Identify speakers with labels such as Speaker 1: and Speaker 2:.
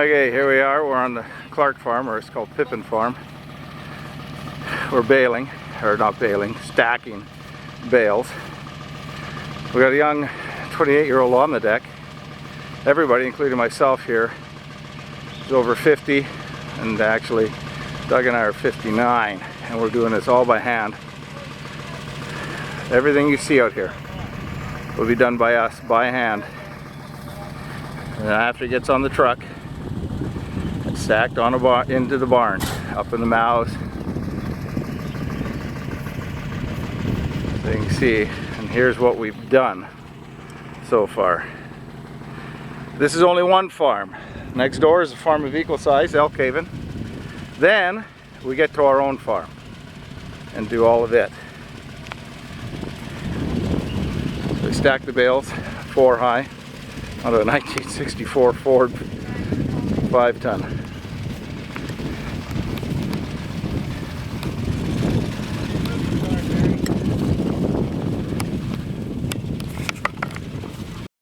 Speaker 1: Okay, here we are. We're on the Clark farm, or it's called Pippin farm. We're baling, or not baling, stacking bales. We got a young 28-year-old on the deck. Everybody, including myself here, is over 50, and actually Doug and I are 59, and we're doing this all by hand. Everything you see out here will be done by us, by hand. And after it gets on the truck, it's stacked on into the barns, up in the mouths. So you can see, and here's what we've done so far. This is only one farm. Next door is a farm of equal size, Elk Haven. Then we get to our own farm and do all of it. So we stack the bales 4 high onto a 1964 Ford 5-ton.